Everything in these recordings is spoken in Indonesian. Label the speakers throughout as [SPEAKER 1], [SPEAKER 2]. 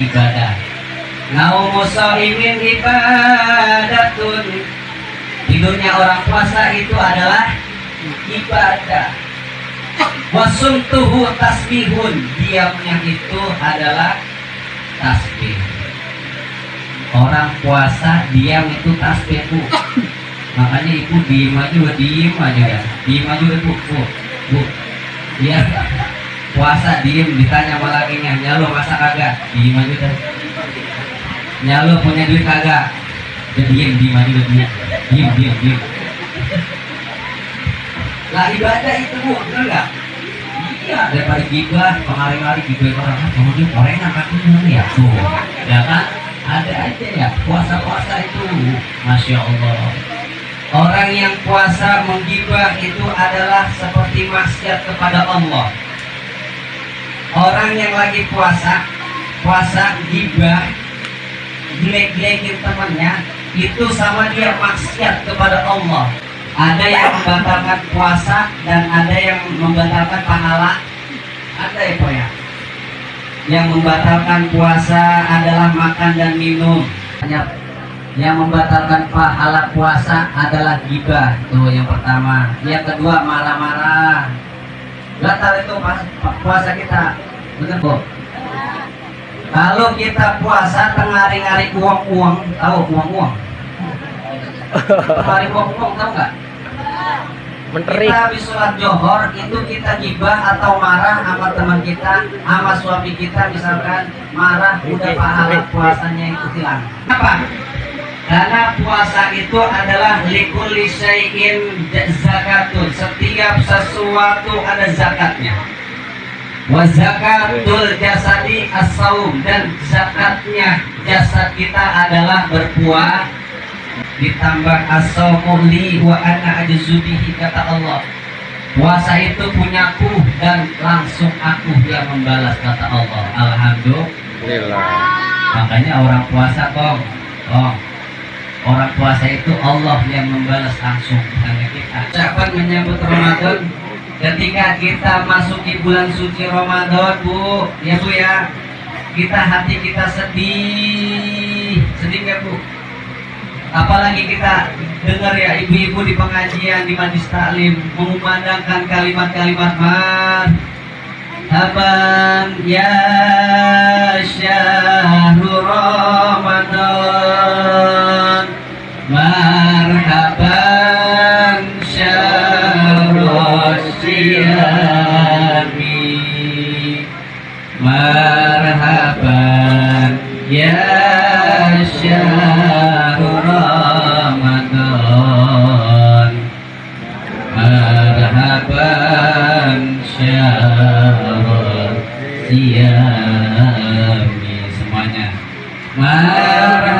[SPEAKER 1] ibadah. Naumu shaimin ibadatun. Tidurnya orang puasa itu adalah ibadah. Wasumtuhu tasbihun. Diamnya itu adalah tasbih. Orang puasa diam itu tasbih, Bu. Makanya ibu diem aja ya. Diem aja bu. Ya. Puasa diem, ditanya sama lakinya, nyalo masa kagak? Diem aja dah. Nyalo punya duit kagak? Dia diem aja udah diem. Lah ibadah itu, Bu, bener nggak? Iya, daripada gibah, pengaring-aring gibah orang, kamu dia gorengan kakinya ya, tuh, ya kan? Ada aja ya, puasa itu, Masya Allah. Orang yang puasa menggibah itu adalah seperti maksiat kepada Allah. Orang yang lagi puasa gibah, jelek-jelekin temannya, itu sama dia maksiat kepada Allah. Ada yang membatalkan puasa dan ada yang membatalkan pahala. Ada ya Pak ya? Yang membatalkan puasa adalah makan dan minum. Yang membatalkan pahala puasa adalah gibah. Tuh yang pertama. Yang kedua marah-marah. Batal itu puasa kita. Bener Bu? Kalau kita puasa tengah-hari uang-uang, tahu uang-uang? Tengah-hari uang-uang tahu nggak? Kita habis sholat johor itu kita gibah atau marah sama teman kita, sama suami kita misalkan marah, udah pahala puasanya itu hilang. Apa? Karena puasa itu adalah likulli syai'in zakatun. Setiap sesuatu ada zakatnya. Wa zakatul jasadi as-saum, dan zakatnya jasad kita adalah berpuasa. Ditambah as-saumu li wa ana ajzu bihi, kata Allah. Puasa itu punyaku dan langsung aku yang membalas, kata Allah. Alhamdulillah. Makanya orang puasa orang puasa itu Allah yang membalas langsung, bukannya kita. Kapan menyambut Ramadan? Ketika kita masuk di bulan suci Ramadan, Bu, ya Bu ya, hati kita sedih nggak Bu? Apalagi kita dengar ya ibu-ibu di pengajian, di majlis taklim mengumandangkan kalimat-kalimat marhaban ya syahrul Ramadan, marhaban syahrul siyami, marhaban ya syahrul Ramadan, marhaban syahrul siyami. Semuanya marhaban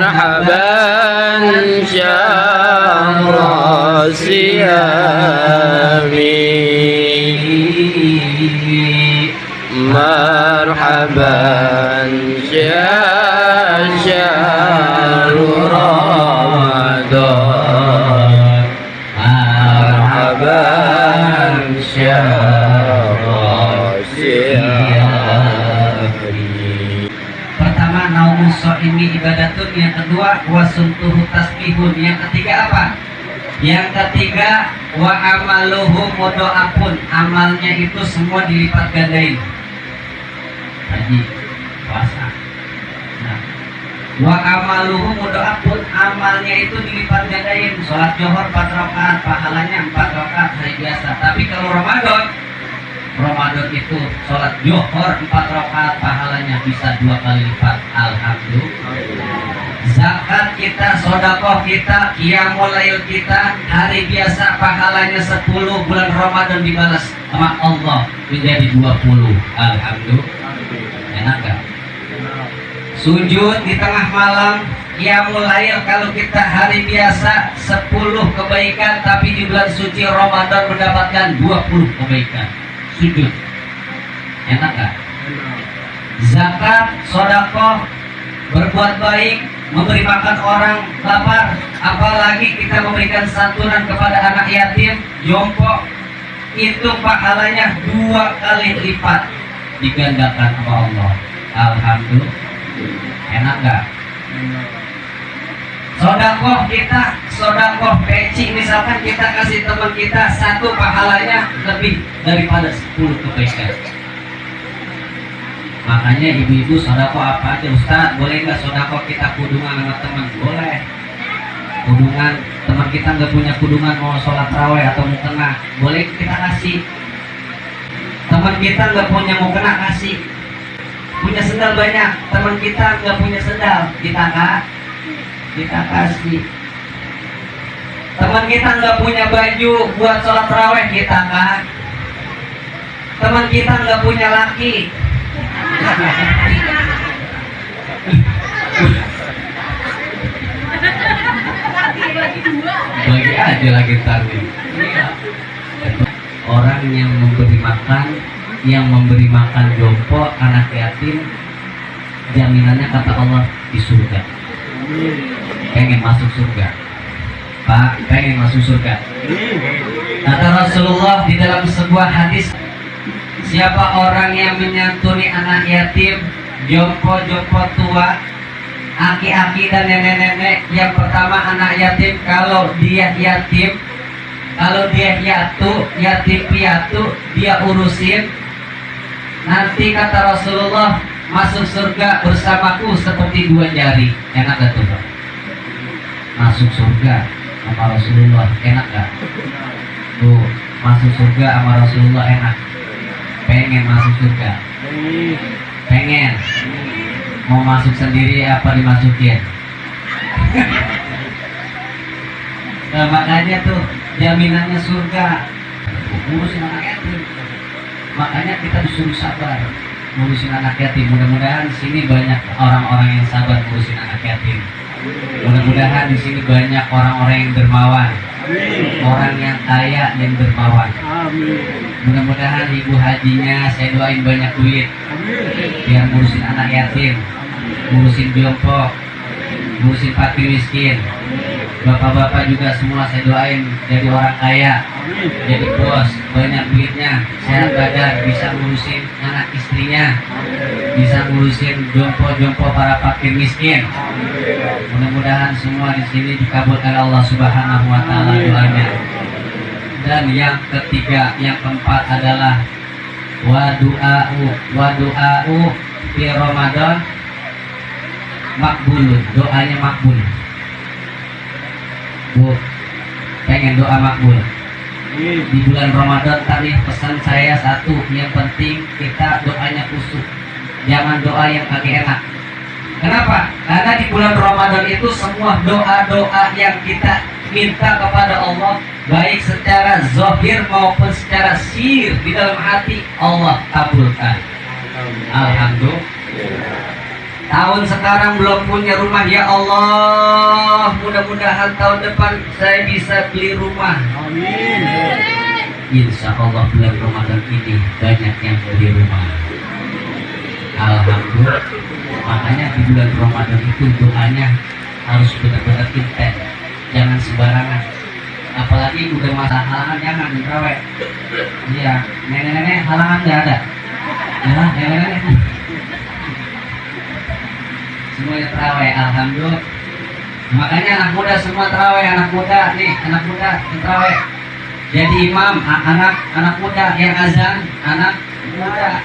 [SPEAKER 1] marhaban syahrul siyami, marhaban syahrul Ramadan, marhaban syahrul siyami. Pertama naumu shaimi ibadatun, yang kedua wasumtuhu tasbihun, yang ketiga apa? Yang ketiga wa amaluhu mudha'afun, amalnya itu semua dilipat gandain. Haji, puasa. Nah, wa amaluhu mudha'afun, amalnya itu dilipat gandain. Sholat johor 4 rakaat, pahalanya 4 rakaat hari biasa. Tapi kalau Ramadan itu sholat johor 4 rakaat, pahalanya bisa 2 kali lipat. Alhamdulillah. Zakat kita, sedekah kita, qiyamul lail kita, hari biasa pahalanya 10, bulan Ramadan dibalas sama Allah menjadi 20. Alhamdulillah. Enak gak? Sujud di tengah malam, qiyamul lail kalau kita hari biasa 10 kebaikan, tapi di bulan suci Ramadan mendapatkan 20 kebaikan. Sujud. Enak gak? Zakat, sedekah berbuat baik, memberi makan orang lapar, apalagi kita memberikan santunan kepada anak yatim, jompo, itu pahalanya 2 kali lipat digandakan sama Allah. Alhamdulillah. Enak gak? Sodakoh peci, misalkan kita kasih teman kita 1, pahalanya lebih daripada 10 kebaikan. Makanya ibu-ibu sodakoh apa aja, Ustaz, boleh nggak sodakoh kita kudungan sama teman? Boleh. Kudungan, teman kita nggak punya kudungan, mau sholat raweh atau mau kena, boleh kita kasih. Teman kita nggak punya mau kena, kasih. Punya sendal banyak, teman kita nggak punya sendal, kita kasih. Teman kita nggak punya baju buat sholat raweh, kita kan. Teman kita nggak punya laki, bagi aja lagi tadi. Orang yang memberi makan jompo, anak yatim, jaminannya kata Allah di surga. Pengen masuk surga, Pak? Pengen masuk surga? Kata Rasulullah di dalam sebuah hadis, siapa orang yang menyantuni anak yatim, jompo-jompo tua, aki-aki dan nenek-nenek. Yang pertama anak yatim, kalau dia yatim, kalau dia yatim piatu, dia urusin. Nanti kata Rasulullah, masuk surga bersamaku seperti 2 jari. Enak gak tuh, Pak? Masuk surga sama Rasulullah, enak gak? Tuh, masuk surga sama Rasulullah enak. Pengen masuk surga? Pengen. Mau masuk sendiri apa dimasukin? Nah, makanya tuh jaminannya surga. Ngurusin anak yatim. Makanya kita disuruh sabar ngurusin anak yatim. Mudah-mudahan di sini banyak orang-orang yang sabar ngurusin anak yatim. Mudah-mudahan di sini banyak orang-orang yang dermawan. Orang yang kaya dan dermawan. Mudah-mudahan ibu hajinya saya doain banyak duit, biar ngurusin anak yatim, ngurusin jompo, ngurusin fakir miskin. Bapak-bapak juga semua saya doain jadi orang kaya, jadi bos, banyak duitnya, sehat badan, bisa ngurusin anak istrinya, bisa ngurusin jompo-jompo para fakir miskin. Mudah-mudahan semua di sini dikabulkan Allah Subhanahu wa taala doanya. Dan yang ketiga, yang keempat adalah wadu'a'u di Ramadan makbulun, doanya makbul. Bu, pengen doa makbul di bulan Ramadan tadi, pesan saya satu, yang penting kita doanya khusyuk, jangan doa yang kagak enak. Kenapa? Karena di bulan Ramadan itu semua doa-doa yang kita minta kepada Allah, baik secara zahir maupun secara sir di dalam hati, Allah kabulkan. Alhamdulillah. Tahun sekarang belum punya rumah, ya Allah, mudah-mudahan tahun depan saya bisa beli rumah. Amin. Insya Allah bulan Ramadan ini banyak yang beli rumah. Alhamdulillah. Makanya di bulan Ramadan itu doanya harus benar-benar intens, jangan sembarangan. Apalagi udah masa halangan, jangan terawih. Iya, nenek-nenek halangan nggak ada. Ya, nenek-nenek semuanya terawih, alhamdulillah. Makanya anak muda semua terawih, anak muda terawih. Jadi imam, anak muda yang azan, anak muda.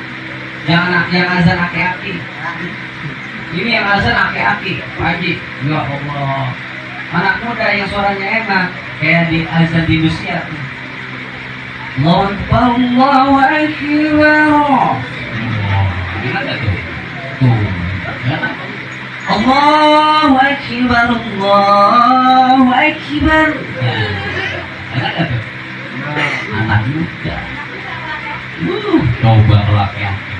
[SPEAKER 1] Jangan yang azan aki-aki. Ini yang azan aki-aki, Pak Haji. Ya Allah. Anak muda yang suaranya enak, kayak di azan di Indonesia. Allahu Akbar. Enak gak tuh? Tuh. Allahu Akbar, Allahu Akbar. Enak gak tuh? Anak muda. Coba laki-laki.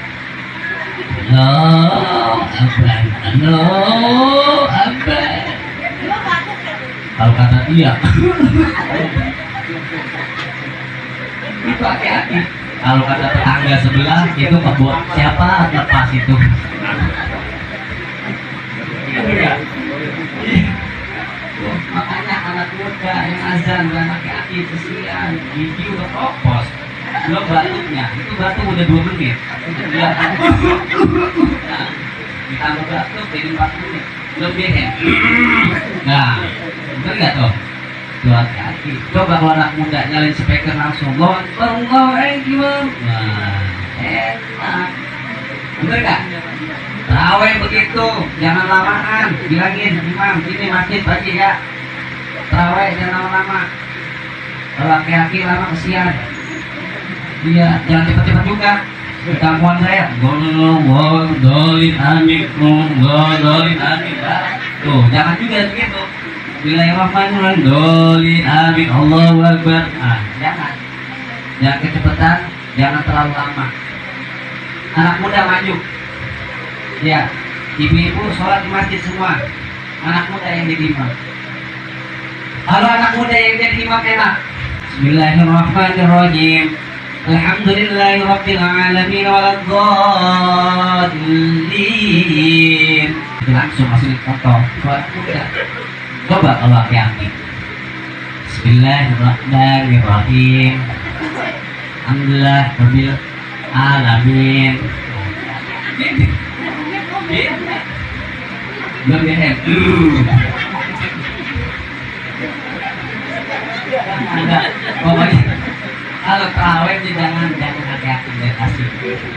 [SPEAKER 1] Allahu Akbar, Allahu Akbar. Kalau kata dia itu hati-hati. Kalau kata tetangga sebelah itu kebuat siapa lepas itu. Makanya anak muda yang azan dan laki-laki kesian, gigi udah kopos, belum batuknya, itu batuk udah 2 menit, nah, ditambah batuk jadi 4 menit, belum beres. Nah, bener nggak tuh? Tuh hati-hati. Coba kalau anak muda nyalain speaker langsung, lontong gimana? Nah, enak. Bener nggak? Tarawih begitu, jangan lamaan. Bilangin imam, sini masjid bagi ya. Tarawih jangan lama-lama. Kalau laki-laki lama kesian. Iya, jangan cepat-cepat juga. Kampuan saya, golin amin. Tuh, jangan juga begitu. Bismillahirrahmanirrahim. Dolin amin Allahu Akbar. Nah, jangan kecepatan, jangan terlalu lama. Anak muda maju. Ya, ibu-ibu sholat di masjid semua. Anak muda yang jadi imam. Kalau anak muda yang jadi imam enak. Bismillahirrahmanirrahim. Alhamdulillahirabbil alamin waladdallin. Langsung masukin contoh sholat muda. Coba kalau laki-laki. Bismillahirrahmanirrahim. Alhamdulillah rabbil alamin. Belum beres. Pokoknya kalau tarawih itu jangan hati-hati deh kasih.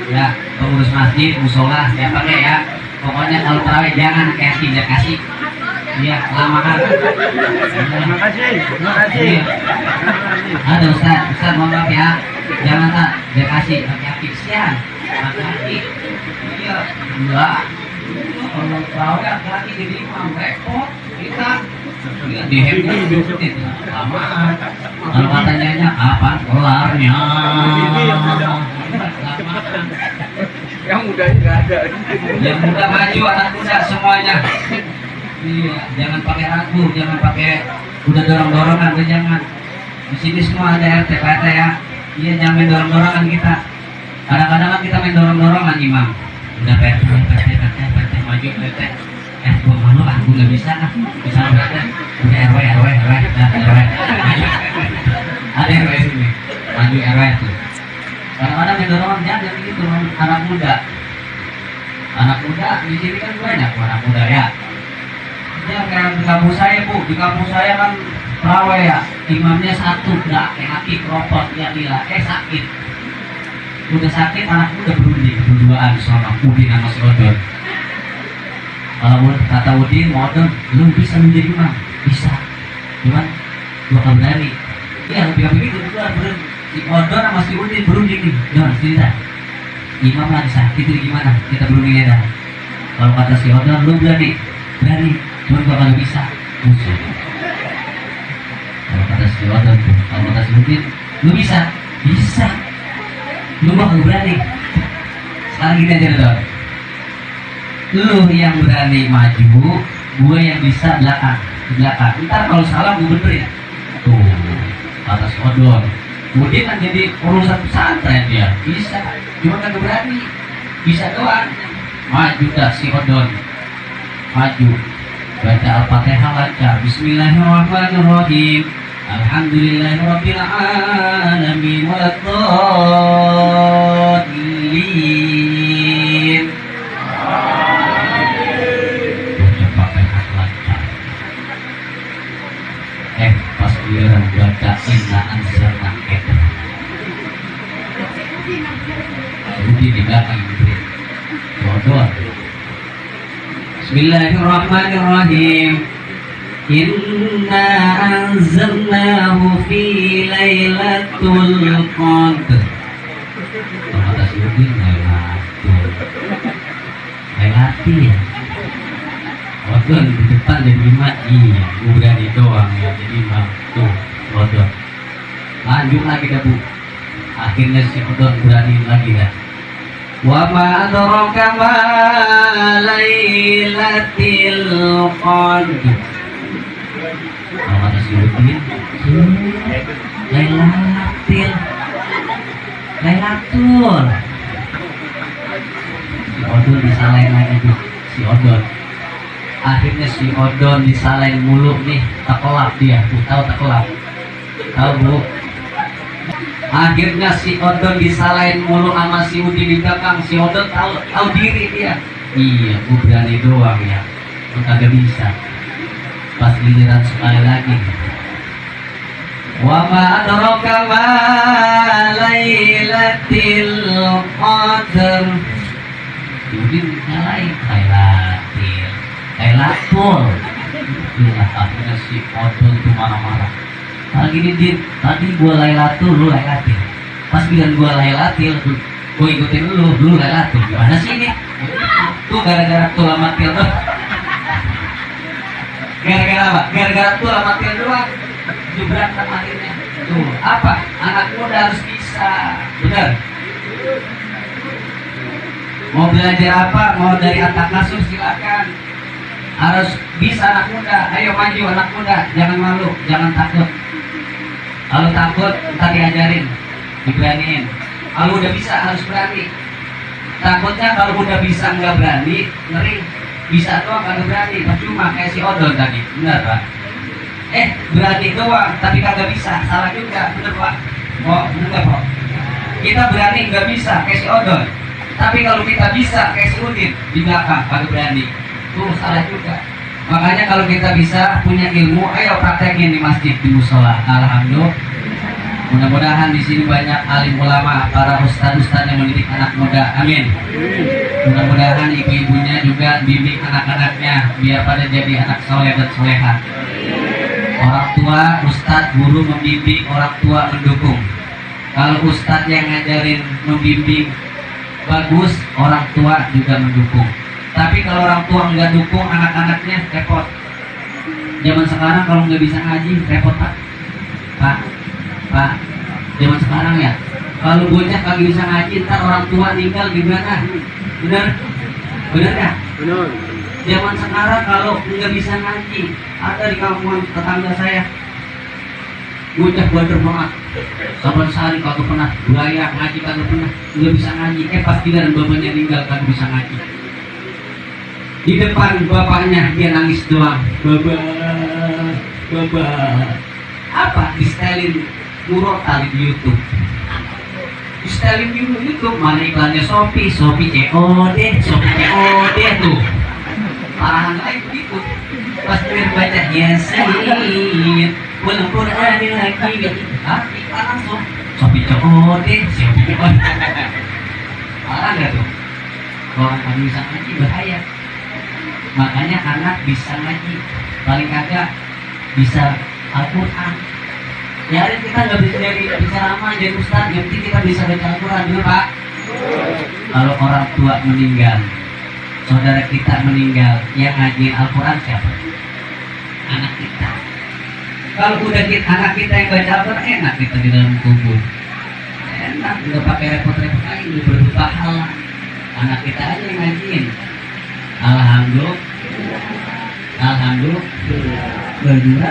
[SPEAKER 1] Ya, pengurus masjid, musola, siapa deh ya. Pokoknya kalau tarawih jangan hati-hati deh kasih. Iya, lamakan. Terima kasih. Ada Ustaz mohon maaf ya. Jangan tak dia kasih hati-hati siang. Hati-hati. Iya, enggak. Kalau tarawih laki-laki jadi imam repot. Kita dihebohin lamaan. Kalau katanya apa kelarnya? Yang muda nggak ada. Yang muda maju, anak muda semuanya. Iya, jangan pakai ragu, jangan pakai udah dorong-dorongan, jangan. Di sini semua ada RT PT ya. Iya, jangan main dorong-dorongan kita. Kadang-kadang kan kita main dorong-dorongan imam. Udah PT maju PT. Gua malu aku nggak bisa lah. Bisa PT. Udah RW. Ada RW sini. Maju RW tuh. Kadang-kadang main dorongan jangan gitu, anak muda. Anak muda di sini kan banyak anak muda ya. Ya kayak di kampus saya bu, di kampus saya kan terawih ya, imamnya satu, laki-laki keropot, ya gila, sakit. Udah sakit, anak muda berduaan sama Udin sama si Odon. Kalau kata Udin, Odon, lu bisa menjadi imam, bisa. Cuman gua kan berani. Iya, lebih begitu berdua berani. Si Odon sama si Udin berunding nih, jangan cerita. Imam lagi sakit, itu gimana? Kita berundingnya dah. Kalau kata si Odon, lu berani. Cuma bakal bisa musuh. Kalau kata si Odon tuh, kalau kata si Udin, lu bisa, lu bakal berani. Sekarang gini aja dong, lu yang berani maju, gue yang bisa belakang. Ntar kalau salah gue benerin. Tuh, kata si Odon. Udin kan jadi urusan pesantren dia, bisa, cuma kan berani, bisa doang. Maju dah si Odon, maju. Baca Al-Fatihah lancar. Bismillahirrahmanirrahim. Alhamdulillahirabbil alamin waladdallin. Baca Fatihah lancar. Pas giliran baca inna anzalna kita. Rudi di belakang itu. Bodoh. Bismillahirrahmanirrahim. Inna anzalnahu fi lailatul qadr. Kata Syuting Lailatul. Odon di depan dan imam, iya, udah di doang ya, jadi imam tuh, Odon. Lanjut lagi dah bu. Akhirnya si Odon berani lagi dah. Wa ma adraka ma lailatul qadr. Kata Syuting Lailatul. Si Odon disalahin lagi tuh, si Odon. Akhirnya si Odon disalahin mulu nih, tekelap dia. Tahu tekelap? Tahu bu? Akhirnya si Odon disalahin mulu sama si Udin di belakang. Si Odon tahu diri dia. Iya, gue berani doang ya. Gue kagak bisa. Pas giliran sekali lagi. Wa ma adraka ma lailatul qadr. Udin nyalain Lailatul. Itulah akhirnya si Odon tuh marah-marah. Gini Din, tadi gua Lailatul, lu Lailatul. Pas bilang gua Lailatul, gua ikutin lu Lailatul. Gimana sih ini? Tuh gara-gara tuh amatil tuh. Gara-gara apa? Gara-gara tuh amatil doang. Jubrak sama akhirnya. Tuh, apa? Anak muda harus bisa. Benar? Mau belajar apa? Mau dari atas kasur silakan. Harus bisa anak muda. Ayo maju anak muda. Jangan malu, jangan takut. Kalau takut, ntar diajarin, diberaniin. Kalau udah bisa harus berani. Takutnya kalau udah bisa nggak berani, ngeri. Bisa doang kagak berani, percuma kayak si Odon tadi. Benar pak? Berani doang, tapi kagak bisa. Salah juga, bener pak? Oh, bener pak? Kita berani nggak bisa kayak si Odon. Tapi kalau kita bisa kayak si Udin di belakang kagak berani. Tuh salah juga. Makanya kalau kita bisa punya ilmu, ayo praktekin di masjid, di musola. Alhamdulillah. Mudah-mudahan di sini banyak alim ulama, para ustadz-ustadz yang mendidik anak muda. Amin. Mudah-mudahan ibu-ibunya juga bimbing anak-anaknya biar pada jadi anak soleh dan soleha. Orang tua, ustadz, guru membimbing, orang tua mendukung. Kalau ustadz yang ngajarin membimbing bagus, orang tua juga mendukung. Tapi kalau orang tua nggak dukung anak-anaknya, repot. Zaman sekarang kalau nggak bisa ngaji, repot pak. Pak, zaman sekarang ya, kalau bocah kagak bisa ngaji, ntar orang tua meninggal gimana? Bener ya? Bener. Zaman sekarang kalau nggak bisa ngaji, ada di kampung tetangga saya, bocah bader banget. Saban sehari kagak pernah belajar ngaji, kagak pernah, nggak bisa ngaji. Pas giliran bapaknya meninggal kagak bisa ngaji. Di depan bapaknya dia nangis doang. Baba. Apa? Di setelin murot tali di YouTube. Di setelin di YouTube mana iklannya Shopee COD tuh. Parahan lain begitu. Pas dia baca Yasin, walau Qur'anil Hakim, iklan langsung Shopee COD. Parah nggak tuh? Orang kan bisa ngaji bahaya. Makanya anak bisa ngaji, paling kagak bisa Al-Quran. Ya kita nggak bisa jadi ceramah, jadi ustaz, yang penting kita bisa baca Al-Quran dulu pak. Kalau orang tua meninggal, saudara kita meninggal, yang ngaji Al-Quran siapa? Anak kita. Kalau udah anak kita yang baca Al-Quran, enak kita di dalam kubur. Enak, nggak pakai repot-repot lagi, berpahala. Anak kita aja yang ngajiin. Alhamdulillah. Alhamdulillah. Berdua